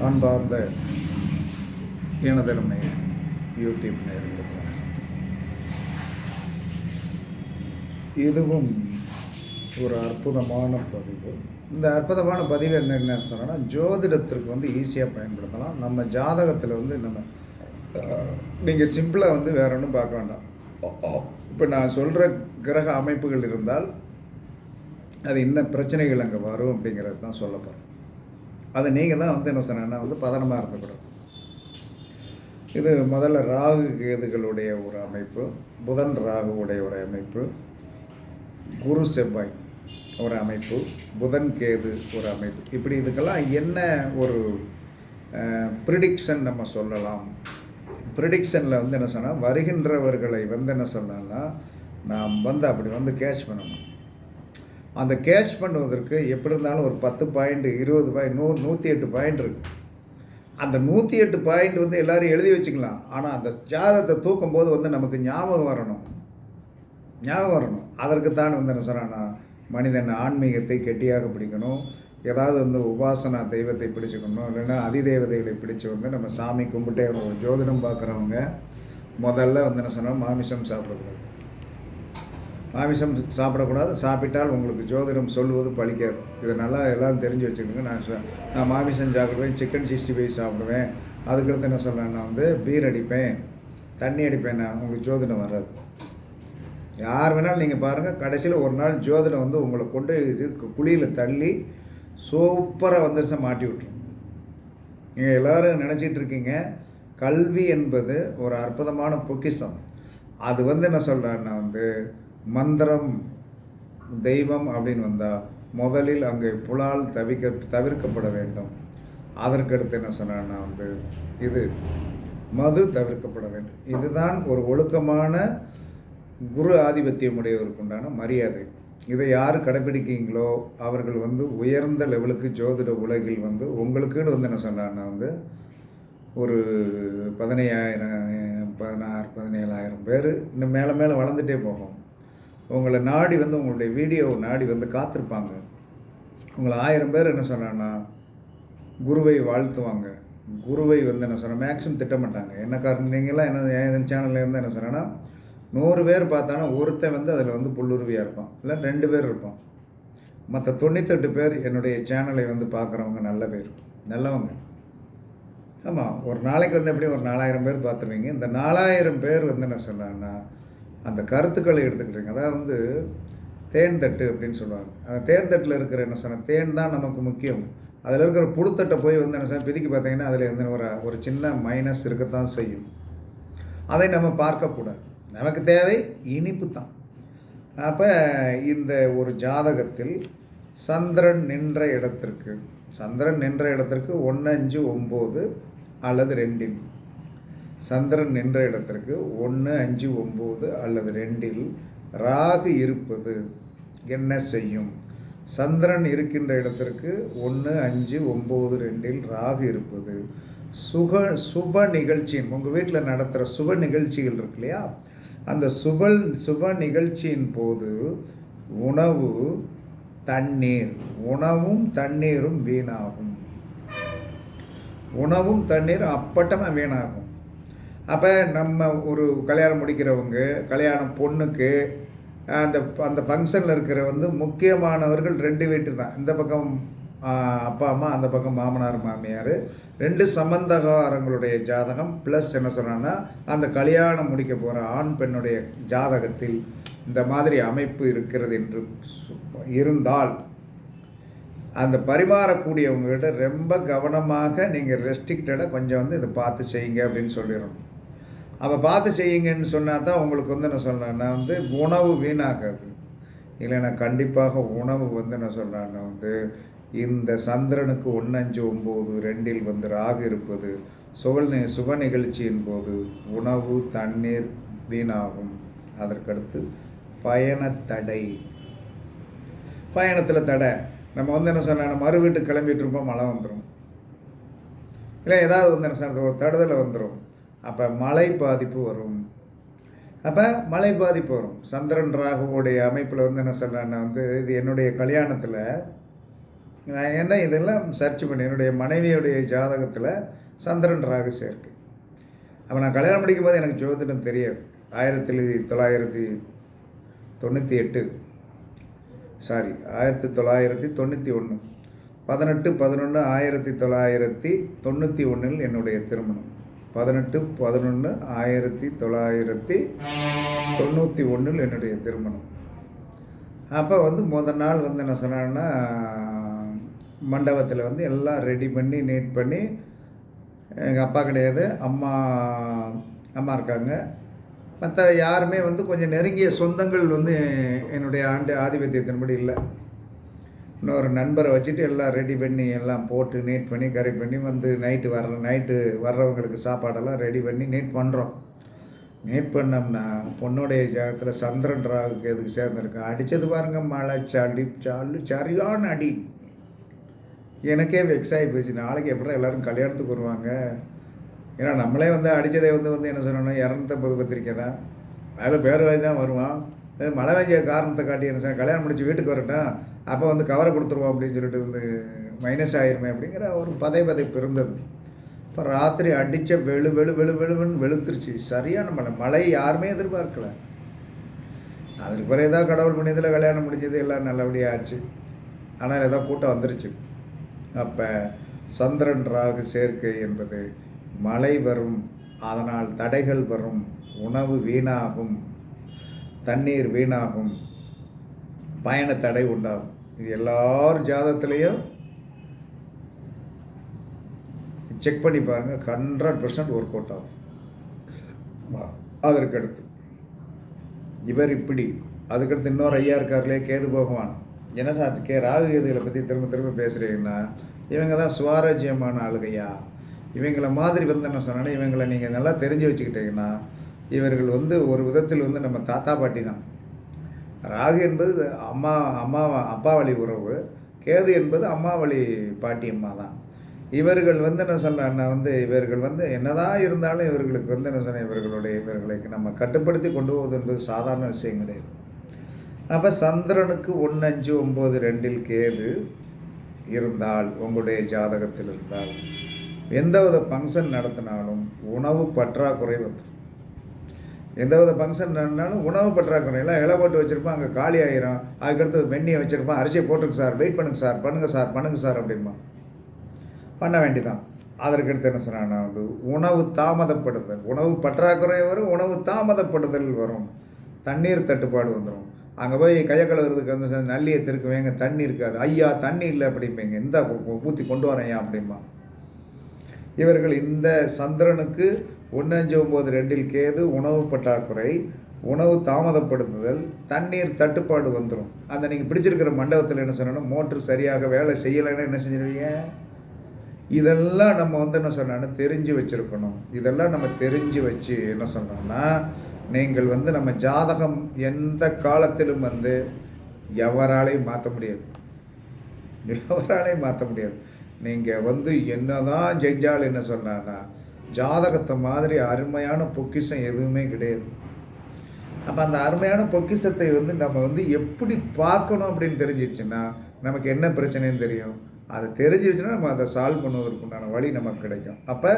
அன்பார்ந்த எனதருமை யூடியூப் நேயர்களுக்கு இதுவும் ஒரு அற்புதமான பதிவு. இந்த அற்புதமான பதிவு என்ன சொன்னால், ஜோதிடத்திற்கு ஈஸியாக பயன்படுத்தலாம். நம்ம ஜாதகத்தில் நம்ம நீங்கள் சிம்பிளாக வேற ஒன்றும் பார்க்க வேண்டாம். இப்போ நான் சொல்கிற கிரக அமைப்புகள் இருந்தால் அது என்ன பிரச்சனைகள் அங்கே வரும் அப்படிங்கிறது தான் சொல்ல போகிறேன். அதை நீங்கள் தான் என்ன சொன்னேன்னா பதனமாக இருந்துக்கூடாது. இது முதல்ல ராகு கேதுகளுடைய ஒரு அமைப்பு, புதன் ராகுவுடைய ஒரு அமைப்பு, குரு செவ்வாய் ஒரு அமைப்பு, புதன் கேது ஒரு அமைப்பு. இப்படி இதுக்கெல்லாம் என்ன ஒரு ப்ரிடிக்ஷன் நம்ம சொல்லலாம். ப்ரிடிக்ஷனில் என்ன சொன்னால், வருகின்றவர்களை என்ன சொன்னான்னா நாம் அப்படி கேட்ச் பண்ணணும். அந்த கேட்ச் பண்ணுவதற்கு எப்படி இருந்தாலும் ஒரு 10 பாயிண்ட், 20 பாயிண்ட், 100, 108 பாயிண்ட் இருக்குது. அந்த 108 பாயிண்ட் எல்லோரும் எழுதி வச்சுக்கலாம். ஆனால் அந்த ஜாதகத்தை தூக்கும்போது நமக்கு ஞாபகம் வரணும். அதற்கு தான் என்ன சொன்னான்னா, மனிதன் ஆன்மீகத்தை கெட்டியாக பிடிக்கணும். ஏதாவது உபாசனா தெய்வத்தை பிடிச்சிக்கணும், இல்லைன்னா அதிதேவதைகளை பிடிச்சி நம்ம சாமி கும்பிட்டே ஒரு ஜோதிடம் பார்க்குறவங்க முதல்ல என்ன சொன்னால், மாமிசம் சாப்பிடக்கூடாது. மாமிசம் சாப்பிடக்கூடாது. சாப்பிட்டால் உங்களுக்கு ஜோதிடம் சொல்லுவது பழிக்காது. இதை நல்லா எல்லோரும் தெரிஞ்சு வச்சுக்கோங்க. நான் மாமிசம் சாப்பிடுவேன், சிக்கன் 65 சாப்பிடுவேன், அதுக்கடுத்து என்ன சொல்கிறேன், நான் பீர் அடிப்பேன், தண்ணி அடிப்பேன், நான் உங்களுக்கு ஜோதிடம் வராது. யார் வேணாலும் நீங்கள் பாருங்கள், கடைசியில் ஒரு நாள் ஜோதிடம் உங்களை கொண்டு குழியில் தள்ளி சூப்பராக மாட்டி விட்டுரும். நீங்கள் எல்லோரும் நினச்சிட்டு இருக்கீங்க கல்வி என்பது ஒரு அற்புதமான பொக்கிஷம். அது என்ன சொல்கிறேன்னா மந்திரம் தெய்வம் அப்படின்னு வந்தால் முதலில் அங்கே புலால் தவிர்க்கப்பட வேண்டும். அதற்கடுத்து என்ன சொன்னா இது மது தவிர்க்கப்பட வேண்டும். இதுதான் ஒரு ஒழுக்கமான குரு ஆதிபத்தியம் உடையவருக்கு உண்டான மரியாதை. இதை யார் கடைப்பிடிக்கீங்களோ அவர்கள் உயர்ந்த லெவலுக்கு ஜோதிட உலகில் உங்களுக்குன்னு என்ன சொன்னான்னா ஒரு 15,000, 16,000, 17,000 பேர் இன்னும் மேலே மேலே வளர்ந்துட்டே போகும். உங்களை நாடி உங்களுடைய வீடியோவை நாடி காத்திருப்பாங்க. உங்களை 1000 பேர் என்ன சொன்னான்னா குருவை வாழ்த்துவாங்க. குருவை என்ன சொன்னால் மேக்ஸிமம் திட்டமாட்டாங்க. என்ன காரணம், நீங்களாம் என்ன சேனலில் என்ன சொன்னேன்னா, 100 பேர் பார்த்தானா ஒருத்தன் அதில் புல்லுருவியாக இருப்பான், இல்லை 2 பேர் இருப்பான். மற்ற 98 பேர் என்னுடைய சேனலை பார்க்குறவங்க நல்ல பேர், நல்லவங்க. ஆமாம், ஒரு நாளைக்கு எப்படியும் ஒரு 4000 பேர் பார்த்துருவீங்க. இந்த 4000 பேர் என்ன சொன்னான்னா அந்த கருத்துக்களை எடுத்துக்கிட்டீங்க. அதாவது தேன் தட்டு அப்படின்னு சொல்லுவாங்க. அந்த தேன் தட்டில் இருக்கிற என்ன சொன்ன தேன் தான் நமக்கு முக்கியம். அதில் இருக்கிற புழுத்தட்டை போய் என்ன சொன்ன பிதிக்கி பார்த்தீங்கன்னா அதில் ஒரு சின்ன மைனஸ் இருக்கத்தான் செய்யும். அதை நம்ம பார்க்கக்கூடாது. நமக்கு தேவை இனிப்பு தான். அப்போ இந்த ஒரு ஜாதகத்தில் சந்திரன் நின்ற இடத்திற்கு 1, 5, 9 அல்லது 2இல், சந்திரன் நின்ற இடத்திற்கு 1, 5, 9 அல்லது 2இல் ராகு இருப்பது என்ன செய்யும்? சந்திரன் இருக்கின்ற இடத்திற்கு 1, 5, 9, 2இல் ராகு இருப்பது சுப நிகழ்ச்சியின், உங்கள் வீட்டில் நடத்துகிற சுப நிகழ்ச்சிகள் இருக்கு இல்லையா, அந்த சுப நிகழ்ச்சியின் போது உணவும் தண்ணீரும் வீணாகும். உணவும் தண்ணீரும் அப்பட்டமாக வீணாகும். அப்போ நம்ம ஒரு கல்யாணம் முடிக்கிறவங்க, கல்யாணம் பொண்ணுக்கு அந்த ஃபங்க்ஷனில் இருக்கிற முக்கியமானவர்கள் 2 வீட்டு தான். இந்த பக்கம் அப்பா அம்மா, அந்த பக்கம் மாமனார் மாமியார், 2 சம்பந்தகாரங்களுடைய ஜாதகம் ப்ளஸ் என்ன சொன்னான்னா அந்த கல்யாணம் முடிக்க போகிற ஆண் பெண்ணுடைய ஜாதகத்தில் இந்த மாதிரி அமைப்பு இருக்கிறது என்று இருந்தால் அந்த பரிமாறக்கூடியவங்ககிட்ட ரொம்ப கவனமாக நீங்கள் ரெஸ்ட்ரிக்டடாக கொஞ்சம் இதை பார்த்து செய்யுங்க அப்படின்னு சொல்லிடணும். அப்போ பார்த்து செய்யுங்கன்னு சொன்னால் தான் உங்களுக்கு என்ன சொல்கிறேன்னா உணவு வீணாகாது. இல்லைன்னா கண்டிப்பாக உணவு என்ன சொல்கிறேன்னா இந்த சந்திரனுக்கு 1, 5, 9, 2இல் ராகு இருப்பது சுப நிகழ்ச்சியின் போது உணவு தண்ணீர் வீணாகும். அதற்கடுத்து பயணத்தடை. பயணத்தில் தடை. நம்ம என்ன சொன்னால் மறு வீட்டுக்கு கிளம்பிட்டு இருப்போம், மழை வந்துடும், இல்லை ஏதாவது என்ன சொன்ன ஒரு தடுதலை வந்துடும். அப்போ மழை பாதிப்பு வரும். அப்போ மழை பாதிப்பு வரும். சந்திரன் ராகுவோடைய அமைப்பில் என்ன சொல்கிறேன்னா இது என்னுடைய கல்யாணத்தில் நான் என்ன இதெல்லாம் சர்ச் பண்ணி என்னுடைய மனைவியுடைய ஜாதகத்தில் சந்திரன் ராகு சேர்க்கை. அப்போ நான் கல்யாணம் முடிக்கும் போது எனக்கு ஜோதிடம் தெரியாது. 1998 சாரி 1991 18/11/1991 என்னுடைய திருமணம். 18/11/1991 என்னுடைய திருமணம். அப்போ முதல் நாள் என்ன சொன்னான்னா, மண்டபத்தில் எல்லாம் ரெடி பண்ணி நீட் பண்ணி, எங்கள் அப்பா கிடையாது, அம்மா இருக்காங்க. மற்ற யாருமே கொஞ்சம் நெருங்கிய சொந்தங்கள் என்னுடைய ஆதிபத்தியத்தின்படி இல்லை. இன்னொரு நண்பரை வச்சுட்டு எல்லாம் ரெடி பண்ணி எல்லாம் போட்டு நீட் பண்ணி கரெக்ட் பண்ணி நைட்டு வர்றவங்களுக்கு சாப்பாடெல்லாம் ரெடி பண்ணி நீட் பண்ணுறோம். நீட் பண்ணோம்னா பொண்ணுடைய ஜாகத்தில் சந்திரன் ராகுக்கு எதுக்கு சேர்ந்துருக்கேன். அடித்தது பாருங்கள், மழை சரியான அடி. எனக்கே வெக்ஸ் ஆகி போச்சு. நாளைக்கு எப்படி எல்லோரும் கல்யாணத்துக்கு வருவாங்க? ஏன்னா நம்மளே அடித்ததை என்ன சொன்னோன்னா 250 பத்திரிக்கை தான், அதில் பேர் வாங்கி தான் வருவான். மழை பெய்ய காரணத்தை காட்டி என்ன சொன்ன, கல்யாணம் முடிச்சு வீட்டுக்கு வரட்டும், அப்போ கவரை கொடுத்துருவோம் அப்படின்னு சொல்லிட்டு மைனஸ் ஆயிருமே அப்படிங்கிற ஒரு பதைப்பு இருந்தது. இப்போ ராத்திரி அடித்த வெளுன்னு வெளுத்துருச்சு. சரியான மழை யாருமே எதிர்பார்க்கல. அதுக்கு பிறகு ஏதாவது கடவுள் பண்ணியதில் கல்யாணம் முடிஞ்சது, எல்லாம் நல்லபடியாக ஆச்சு. ஆனால் ஏதோ கூட்டம் வந்துருச்சு. அப்போ சந்திரன் ராகு சேர்க்கை என்பது மழை வரும், அதனால் தடைகள் வரும், உணவு வீணாகும், தண்ணீர் வீணாகும், பயண தடை உண்டாகும். இது எல்லார் ஜாதகத்திலையும் செக் பண்ணி பாருங்கள், 100% ஒர்க் அவுட் ஆகும். அதற்கடுத்து இவர் இப்படி, அதுக்கடுத்து இன்னொரு ஐயா இருக்கார்லே கேது பகவான். என்ன சார் ராகு கேதுகளை பற்றி திரும்ப பேசுகிறீங்கன்னா, இவங்க தான் சுவாரஸ்யமான ஆளுகையா. இவங்களை மாதிரி என்ன சொன்னா, இவங்களை நீங்கள் நல்லா தெரிஞ்சு வச்சுக்கிட்டீங்கன்னா, இவர்கள் ஒரு விதத்தில் நம்ம தாத்தா பாட்டி தான். ராகு என்பது அப்பா வழி உறவு, கேது என்பது அம்மா வழி பாட்டி அம்மா தான். இவர்கள் என்ன சொன்னா, இவர்கள் என்னதான் இருந்தாலும் இவர்களுக்கு என்ன சொன்ன, இவர்களை நம்ம கட்டுப்படுத்தி கொண்டு போவது என்பது சாதாரண விஷயம் கிடையாது. அப்போ சந்திரனுக்கு 1-5-9-2 கேது இருந்தால், உங்களுடைய ஜாதகத்தில் இருந்தால், எந்தவித ஃபங்க்ஷன் நடத்தினாலும் உணவு பற்றாக்குறை வந்துடும். எந்தவித ஃபங்க்ஷன் நடத்தினாலும் உணவு பற்றாக்குறை. எல்லாம் இலை போட்டு வச்சுருப்பான், அங்கே காலி ஆகிரும். அதுக்கடுத்து வெந்நியை வச்சுருப்பான், அரிசியை போட்டுருக்கு சார், வெயிட் பண்ணுங்க சார், பண்ணுங்க சார் அப்படிமா பண்ண வேண்டிதான். அதற்கடுத்து என்ன சொன்னா, உணவு தாமதப்படுதல், உணவு பற்றாக்குறை வரும், உணவு தாமதப்படுதல் வரும், தண்ணீர் தட்டுப்பாடு வந்துடும். அங்கே போய் கையை கழுவுறதுக்கு நல்லியை திருக்குவேங்க, தண்ணி இருக்காது. ஐயா தண்ணி இல்லை அப்படிம்பீங்க, இந்த ஊற்றி கொண்டு வரேன் அப்படிமா. இவர்கள் இந்த சந்திரனுக்கு 1-5-9-2 கேது, உணவு பற்றாக்குறை, உணவு தாமதப்படுத்துதல், தண்ணீர் தட்டுப்பாடு வந்துடும். அந்த நீங்கள் பிடிச்சிருக்கிற மண்டபத்தில் என்ன சொன்னோன்னா, மோட்ரு சரியாக வேலை செய்யலைன்னா என்ன செஞ்சிருவீங்க? இதெல்லாம் நம்ம என்ன சொன்னோன்னா தெரிஞ்சு வச்சுருக்கணும். இதெல்லாம் நம்ம தெரிஞ்சு வச்சு என்ன சொன்னோம்னா, நீங்கள் நம்ம ஜாதகம் எந்த காலத்திலும் எவராலையும் மாற்ற முடியாது. நீங்கள் என்னதான் ஜெயிச்சாலும் என்ன சொன்னான்னா, ஜாதகத்தை மாதிரி அருமையான பொக்கிஷம் எதுவுமே கிடையாது. அப்போ அந்த அருமையான பொக்கிஷத்தை நம்ம எப்படி பார்க்கணும் அப்படின்னு தெரிஞ்சிருச்சுன்னா, நமக்கு என்ன பிரச்சனைன்னு தெரியும். அதை தெரிஞ்சிருச்சுன்னா நம்ம அதை சால்வ் பண்ணுவதற்குண்டான வழி நமக்கு கிடைக்கும். அப்போ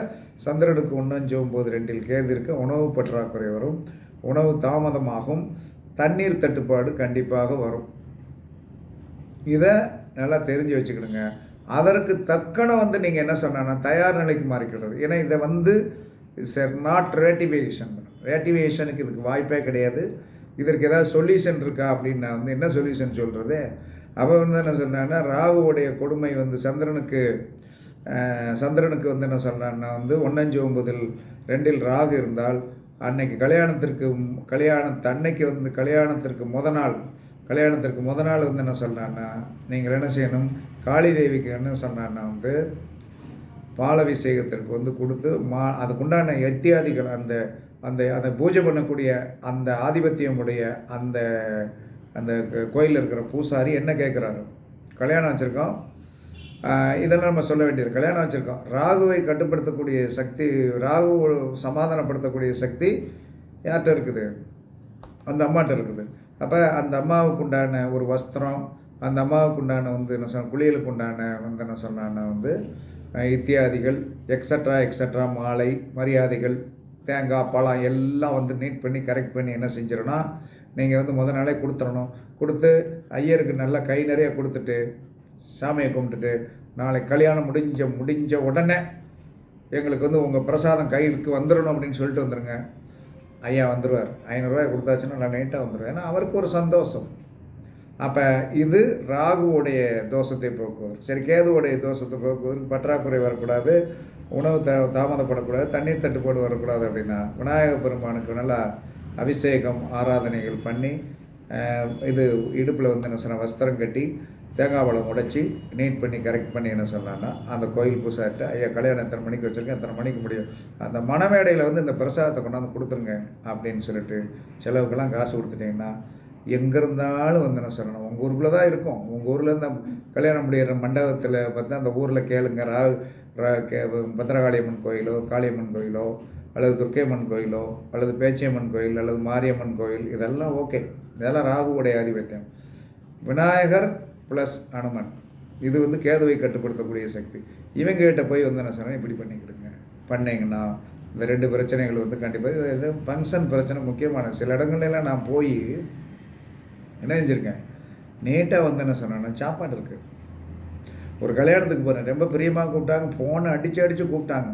சந்திரனுக்கு 1-5-9-2 கேது இருக்க, உணவு பற்றாக்குறை வரும், உணவு தாமதமாகும், தண்ணீர் தட்டுப்பாடு கண்டிப்பாக வரும். இதை நல்லா தெரிஞ்சு வச்சுக்கிடுங்க. அதற்கு தக்கன நீங்கள் என்ன சொன்னா, தயார் நிலைக்கு மாறிக்கிறது. ஏன்னா இதை நாட் ரேட்டிவேஷனுக்கு இதுக்கு வாய்ப்பே கிடையாது. இதற்கு ஏதாவது சொல்யூஷன் இருக்கா அப்படின்னு நான் என்ன சொல்யூஷன் சொல்கிறது. அப்போ என்ன சொன்னான்னா, ராகுவோடைய கொடுமை சந்திரனுக்கு என்ன சொன்னான்னா, 1-5-9-2 ராகு இருந்தால், அன்னைக்கு கல்யாணத்திற்கு முத நாள் என்ன சொன்னான்னா, நீங்கள் என்ன செய்யணும், காளி தேவிக்கு என்ன சொன்னான்னா பாலாபிஷேகத்திற்கு கொடுத்து அதுக்குண்டான எத்தியாதிகள், அந்த பூஜை பண்ணக்கூடிய அந்த ஆதிபத்தியமுடைய அந்த கோயிலில் இருக்கிற பூசாரி என்ன கேட்குறாரு, கல்யாணம் வச்சுருக்கோம், இதெல்லாம் நம்ம சொல்ல வேண்டியது. கல்யாணம் வச்சுருக்கோம், ராகுவை கட்டுப்படுத்தக்கூடிய சக்தி, ராகு சமாதானப்படுத்தக்கூடிய சக்தி யார்கிட்ட இருக்குது? அந்த அம்மாட்ட இருக்குது. அப்போ அந்த அம்மாவுக்கு உண்டான ஒரு வஸ்திரம், அந்த அம்மாவுக்கு உண்டான வந்து என்ன சொன்ன குளியலுக்கு உண்டான வந்து என்ன சொன்னான்னா வந்து இத்தியாதிகள் எக்ஸட்ரா எக்ஸட்ரா மாலை மரியாதைகள் தேங்காய் பழம் எல்லாம் வந்து நீட் பண்ணி கரெக்ட் பண்ணி என்ன செஞ்சிடணும், நீங்கள் வந்து முத நாளே கொடுத்துடணும். கொடுத்து ஐயருக்கு நல்லா கை நிறைய கொடுத்துட்டு சாமியை கும்பிட்டுட்டு நாளைக்கு கல்யாணம் முடிஞ்ச உடனே எங்களுக்கு வந்து உங்கள் பிரசாதம் கைக்கு வந்துடணும் அப்படின்னு சொல்லிட்டு வந்துடுங்க. ஐயா வந்துடுவார். 500 ரூபாய் கொடுத்தாச்சுன்னா நான் நீட்டாக வந்துடுவேன். ஏன்னா அவருக்கு ஒரு சந்தோஷம். அப்போ இது ராகுவோடைய தோஷத்தை போக்குவது. சரி, கேதுவோடைய தோஷத்தை போக்குவதற்கு பற்றாக்குறை வரக்கூடாது, உணவு தாமதப்படக்கூடாது, தண்ணீர் தட்டுப்பாடு வரக்கூடாது அப்படின்னா விநாயக பெருமானுக்கு நல்லா அபிஷேகம் ஆராதனைகள் பண்ணி இது இடுப்பில் வந்து என்ன சொன்ன வஸ்திரம் கட்டி தேங்காய் பழம் உடைச்சி நீட் பண்ணி கரெக்ட் பண்ணி என்ன சொன்னான்னா அந்த கோயில் பூசாட்டு ஐயா கல்யாணம் எத்தனை மணிக்கு வச்சுருக்கேன், எத்தனை மணிக்கு முடியும், அந்த மணமேடையில் வந்து இந்த பிரசாதத்தை கொண்டாந்து கொடுத்துருங்க அப்படின்னு சொல்லிட்டு செலவுக்கெல்லாம் காசு கொடுத்துட்டிங்கன்னா எங்கே இருந்தாலும் வந்து என்ன சொல்லணும், உங்கள் ஊருக்குள்ளே தான் இருக்கும். உங்கள் ஊரில் இந்த கல்யாணம் முடிகிற மண்டபத்தில் பார்த்தா அந்த ஊரில் கேளுங்க. பத்திரகாளியம்மன் கோயிலோ காளியம்மன் கோயிலோ அல்லது துர்க்கையம்மன் கோயிலோ அல்லது பேச்சியம்மன் கோயில் அல்லது மாரியம்மன் கோயில் இதெல்லாம் ஓகே. இதெல்லாம் ராகுவுடைய ஆதிபத்தியம். விநாயகர் ப்ளஸ் அனுமன் இது வந்து கேதுவை கட்டுப்படுத்தக்கூடிய சக்தி. இவங்ககிட்ட போய் வந்து என்ன சொன்னால் இப்படி பண்ணிக்கிடுங்க, பண்ணிங்கன்னா இந்த 2 பிரச்சனைகள் வந்து கண்டிப்பாக இது ஃபங்க்ஷன் பிரச்சனை முக்கியமான. சில இடங்கள்லாம் நான் போய் என்ன செஞ்சுருக்கேன், நீட்டாக வந்து என்ன சொன்னேன்னா சாப்பாடு இருக்குது. ஒரு கல்யாணத்துக்கு போகிறேன், ரொம்ப பிரியமாக கூப்பிட்டாங்க, ஃபோனை அடித்து கூப்பிட்டாங்க.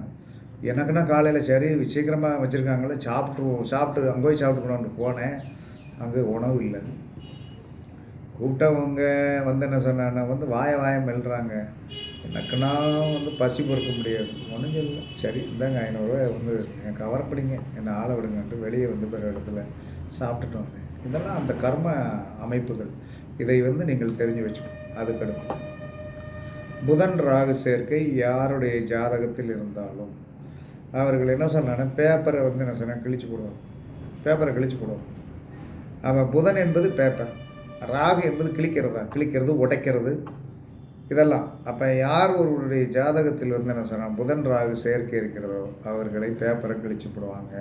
எனக்குன்னா காலையில் சரி சீக்கிரமாக வச்சுருக்காங்களே சாப்பிட்டு அங்கே போய் சாப்பிட்டுக்கணும்னு போனேன். அங்கே உணவு இல்லை. கூப்பிட்டவங்க வந்து என்ன சொன்னான்னா வந்து வாய மெல்றாங்க. எனக்குன்னா வந்து பசி பொறுக்க முடியாது, ஒன்றும் இல்லை. சரி இந்தாங்க 500 ரூபாய் வந்து என் கவர் பிடிங்க, என்னை ஆளை விடுங்கன்ட்டு வெளியே வந்து பிற இடத்துல சாப்பிட்டுட்டு வந்தேன். இதெல்லாம் அந்த கர்ம அமைப்புகள். இதை வந்து நீங்கள் தெரிஞ்சு வச்சுக்கணும். அதுக்கடுத்து புதன் ராகு சேர்க்கை யாருடைய ஜாதகத்தில் இருந்தாலும் அவர்கள் என்ன சொன்னாங்கன்னா பேப்பரை வந்து என்ன சொன்னால் கிழிச்சு போடுவாங்க. பேப்பரை கிழிச்சு போடுவாங்க. அவன் புதன் என்பது பேப்பர், ராகு என்பது கிழிக்கிறது உடைக்கிறது இதெல்லாம். அப்போ யார் ஒருவருடைய ஜாதகத்தில் வந்து என்ன சொன்னால் புதன் ராகு சேர்க்கை இருக்கிறதோ அவர்களை பேப்பரை கிழிச்சு போடுவாங்க.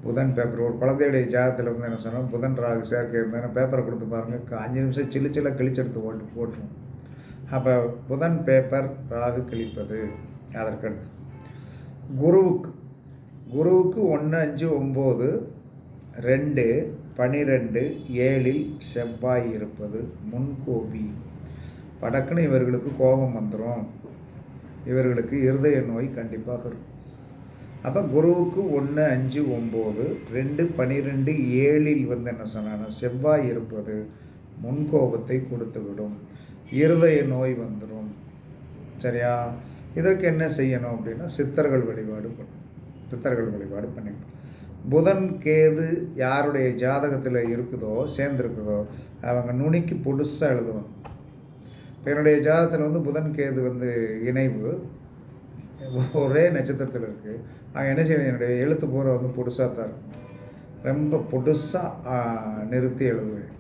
புதன் பேப்பர் ஒரு குழந்தையுடைய ஜாதகத்தில் வந்து என்ன சொன்னால் புதன் ராகு சேர்க்கை இருந்தாலும் பேப்பரை கொடுத்து பாருங்கள், 5 நிமிஷம் சில்ல கிழிச்செடுத்து போட்டுரும். அப்போ புதன் பேப்பர் ராகு கிழிப்பது. அதற்கடுத்து குருவுக்கு 1, 5, 9, 2, 12, 7 செவ்வாய் இருப்பது முன்கோபி. படக்குன்னு இவர்களுக்கு கோபம் வந்துடும், இவர்களுக்கு இருதய நோய் கண்டிப்பாக இருக்கும். அப்போ குருவுக்கு 1, 5, 9, 2, 12, 7 வந்து என்ன சொன்னான்னா செவ்வாய் இருப்பது முன்கோபத்தை கொடுத்துவிடும், இருதய நோய் வந்துடும். சரியா? இதற்கு என்ன செய்யணும் அப்படின்னா சித்தர்கள் வழிபாடு பண்ணிக்கணும். புதன் கேது யாருடைய ஜாதகத்தில் இருக்குதோ சேர்ந்துருக்குதோ அவங்க நுனிக்கு பொடுசாக எழுதுவாங்க. இப்போ என்னுடைய ஜாதகத்தில் வந்து புதன் கேது வந்து இணைவு ஒரே நட்சத்திரத்தில் இருக்குது. அவங்க என்ன செய்வேன், என்னுடைய எழுத்து பூரா வந்து பொடுசாக தான் இருக்கும், ரொம்ப பொடுசாக நிறுத்தி எழுதுவேன்.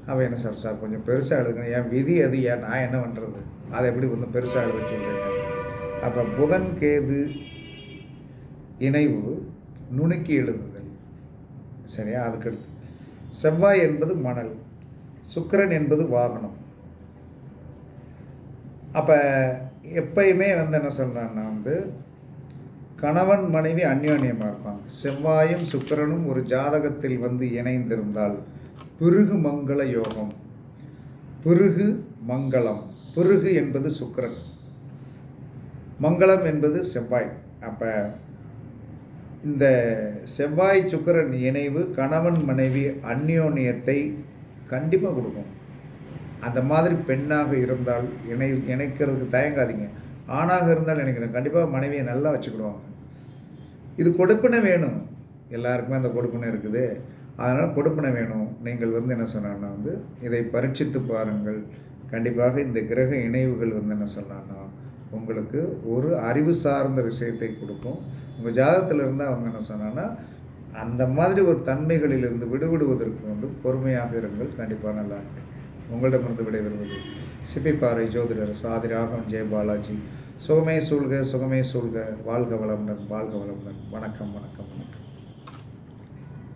அவன் என்ன சார் கொஞ்சம் பெருசாக எழுதுங்க, என் விதி அது, நான் என்ன பண்ணுறது, அதை எப்படி வந்து பெருசாக எழுத சொல்கிறேன். அப்போ புதன் கேது இணைவு நுணுக்கி எழுதுதல். சரியா? அதுக்கடுத்து செவ்வாய் என்பது மணல், சுக்கிரன் என்பது வாகனம். அப்போ எப்பயுமே வந்து என்ன சொல்கிறான்னா வந்து கணவன் மனைவி அந்யோன்யமாக இருப்பாங்க. செவ்வாயும் சுக்கிரனும் ஒரு ஜாதகத்தில் வந்து இணைந்திருந்தால் பிருகு மங்கள யோகம். பிருகு மங்களம். பிருகு என்பது சுக்கிரன், மங்களம் என்பது செவ்வாய். அப்போ இந்த செவ்வாய் சுக்கிரன் இணைவு கணவன் மனைவி அந்யோன்யத்தை கண்டிப்பாக கொடுக்கும். அந்த மாதிரி பெண்ணாக இருந்தால் இணைக்கிறதுக்கு தயங்காதீங்க. ஆணாக இருந்தால் நினைக்கிறேன் கண்டிப்பாக மனைவியை நல்லா வச்சுக்கிடுவாங்க. இது கொடுப்பினை வேணும், எல்லாருக்குமே அந்த கொடுப்பினை இருக்குது. அதனால் கொடுப்பினை வேணும். நீங்கள் வந்து என்ன சொன்னான்னா வந்து இதை பரீட்சித்து பாருங்கள். கண்டிப்பாக இந்த கிரக இணைவுகள் வந்து என்ன சொன்னான்னா உங்களுக்கு ஒரு அறிவு சார்ந்த விஷயத்தை கொடுக்கும். உங்கள் ஜாதகத்தில் இருந்தால் வந்து என்ன சொன்னான்னா அந்த மாதிரி ஒரு தன்மைகளிலிருந்து விடுபடுவதற்கு வந்து பொறுமையாக இருங்கள். கண்டிப்பாக நல்லா இருப்பீங்க. உங்களிடமிருந்து விடைபெறுவது சிப்பிப்பாறை ஜோதிடர் சாதி ராகவன் ஜெயபாலாஜி. சுகமே சூழ்க, சுகமே சூழ்க. வாழ்க வளமுடன், வாழ்க வளமுடன். வணக்கம், வணக்கம், வணக்கம்.